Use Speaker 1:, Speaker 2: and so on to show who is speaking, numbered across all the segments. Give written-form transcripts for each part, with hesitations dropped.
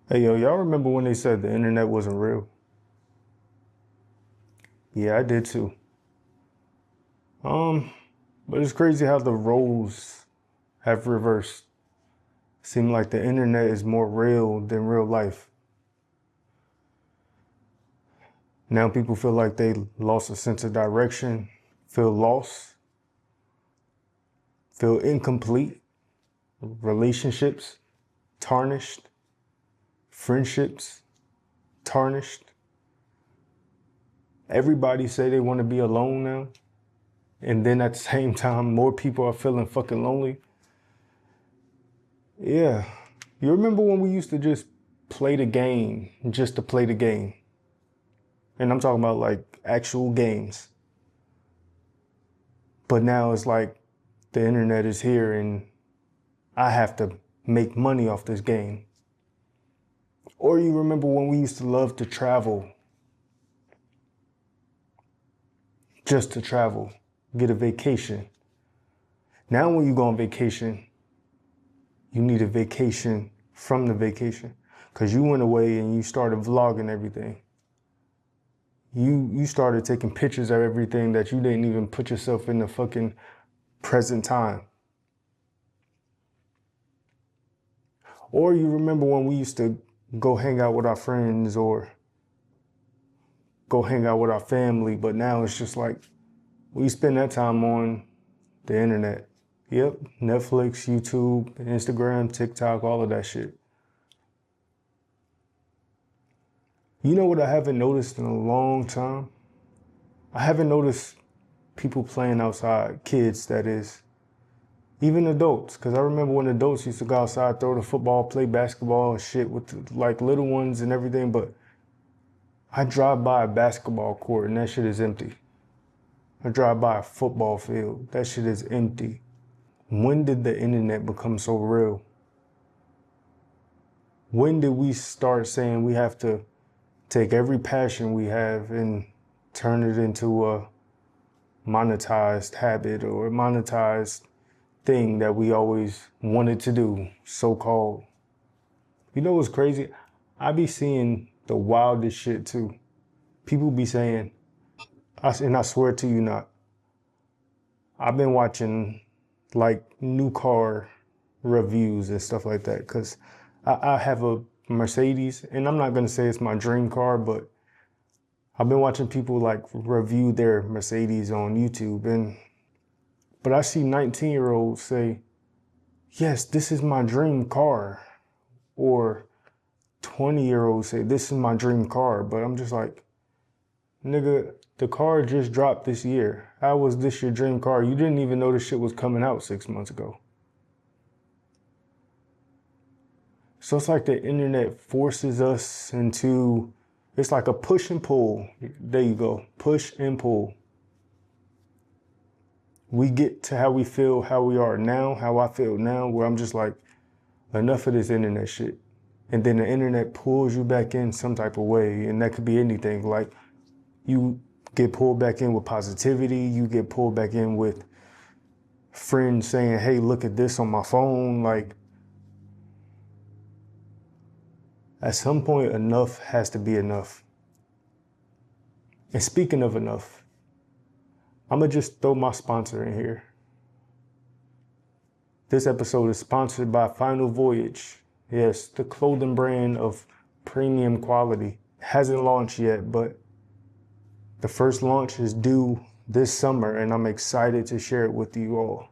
Speaker 1: Hey yo, y'all remember when they said the internet wasn't real? Yeah, I did too. Um, but it's crazy how the roles have reversed. Seem like the internet is more real than real life. Now people feel like they lost a sense of direction, feel lost, feel incomplete, relationships tarnished, friendships tarnished. Everybody say they want to be alone now, and then at the same time more people are feeling fucking lonely. Yeah. You remember when we used to just play the game just to play the game? And I'm talking about like actual games. But now it's like the internet is here and I have to make money off this game. Or you remember when we used to love to travel just to travel, get a vacation. Now when you go on vacation, you need a vacation from the vacation because you went away and you started vlogging everything. You started taking pictures of everything that you didn't even put yourself in the fucking present time. Or you remember when we used to go hang out with our friends or go hang out with our family, but now it's just like we spend that time on the internet. Yep, Netflix, YouTube, Instagram, TikTok, all of that shit. You know what I haven't noticed in a long time? I haven't noticed people playing outside, kids that is, even adults, because I remember when adults used to go outside, throw the football, play basketball and shit with like little ones and everything, but I drive by a basketball court and that shit is empty. I drive by a football field, that shit is empty. When did the internet become so real? When did we start saying we have to take every passion we have and turn it into a monetized habit or a monetized thing that we always wanted to do, so-called? You know what's crazy? I be seeing the wildest shit too. People be saying, and I swear to you not, I've been watching like new car reviews and stuff like that because I have a Mercedes and I'm not gonna say it's my dream car, but I've been watching people like review their Mercedes on YouTube but I see 19-year-olds say, yes, this is my dream car. Or 20-year-olds say, this is my dream car. But I'm just like, nigga, the car just dropped this year. How was this your dream car? You didn't even know this shit was coming out 6 months ago. So it's like the internet forces us into, it's like a push and pull. There you go, push and pull. We get to how we feel, how we are now, how I feel now, where I'm just like, enough of this internet shit. And then the internet pulls you back in some type of way. And that could be anything. Like you get pulled back in with positivity. You get pulled back in with friends saying, hey, look at this on my phone. Like at some point, enough has to be enough. And speaking of enough, I'm gonna just throw my sponsor in here. This episode is sponsored by Final Voyage. Yes, the clothing brand of premium quality. Hasn't launched yet, but the first launch is due this summer and I'm excited to share it with you all.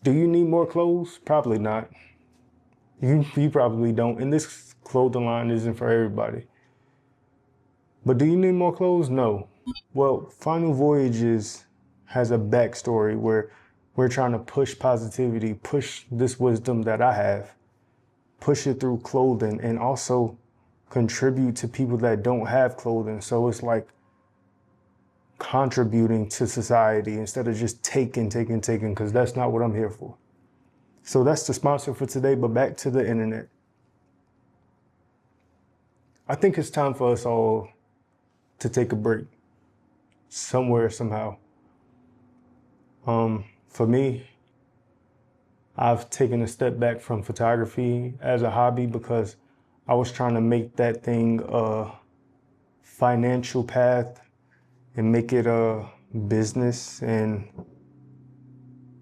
Speaker 1: Do you need more clothes? Probably not. You probably don't. And this clothing line isn't for everybody. But do you need more clothes? No. Well, Final Voyages has a backstory where we're trying to push positivity, push this wisdom that I have, push it through clothing, and also contribute to people that don't have clothing. So it's like contributing to society instead of just taking, because that's not what I'm here for. So that's the sponsor for today, but back to the internet. I think it's time for us all to take a break somewhere, somehow. For me, I've taken a step back from photography as a hobby because I was trying to make that thing a financial path and make it a business, and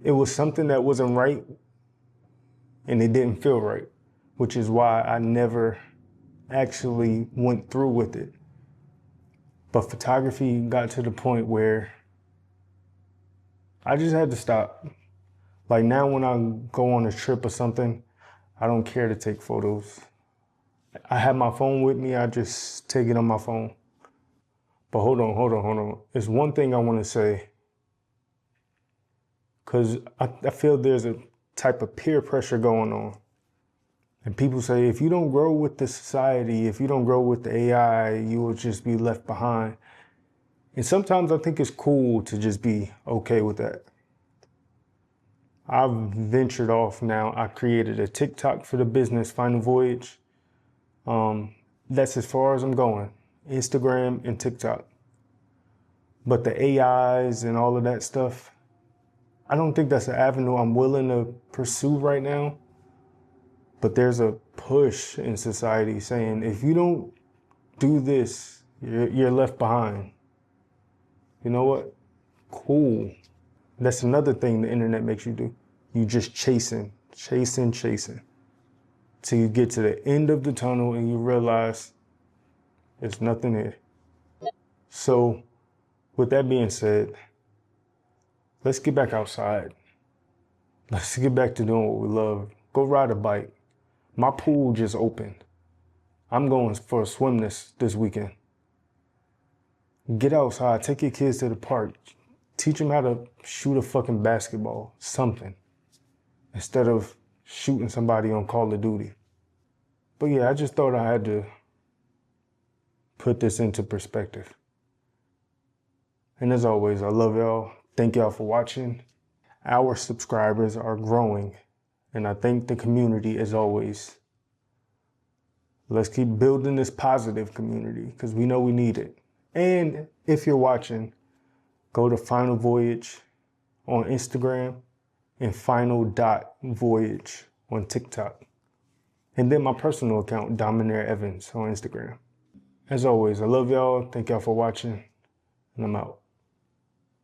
Speaker 1: it was something that wasn't right and it didn't feel right, which is why I never actually went through with it. But photography got to the point where I just had to stop. Like now when I go on a trip or something, I don't care to take photos. I have my phone with me, I just take it on my phone. But hold on. There's one thing I want to say, because I feel there's a type of peer pressure going on. And people say, if you don't grow with the society, if you don't grow with the AI, you will just be left behind. And sometimes I think it's cool to just be okay with that. I've ventured off now. I created a TikTok for the business, Final Voyage. That's as far as I'm going, Instagram and TikTok. But the AIs and all of that stuff, I don't think that's an avenue I'm willing to pursue right now. But there's a push in society saying, if you don't do this, you're left behind. You know what? Cool. That's another thing the internet makes you do. You just chasing. Till you get to the end of the tunnel and you realize there's nothing there. So with that being said, let's get back outside. Let's get back to doing what we love. Go ride a bike. My pool just opened. I'm going for a swim this weekend. Get outside, take your kids to the park. Teach them how to shoot a fucking basketball, something, instead of shooting somebody on Call of Duty. But yeah, I just thought I had to put this into perspective. And as always, I love y'all. Thank y'all for watching. Our subscribers are growing, and I thank the community as always. Let's keep building this positive community because we know we need it. And if you're watching, go to Final Voyage on Instagram and final.voyage on TikTok. And then my personal account, Dominaire Evans, on Instagram. As always, I love y'all. Thank y'all for watching, and I'm out.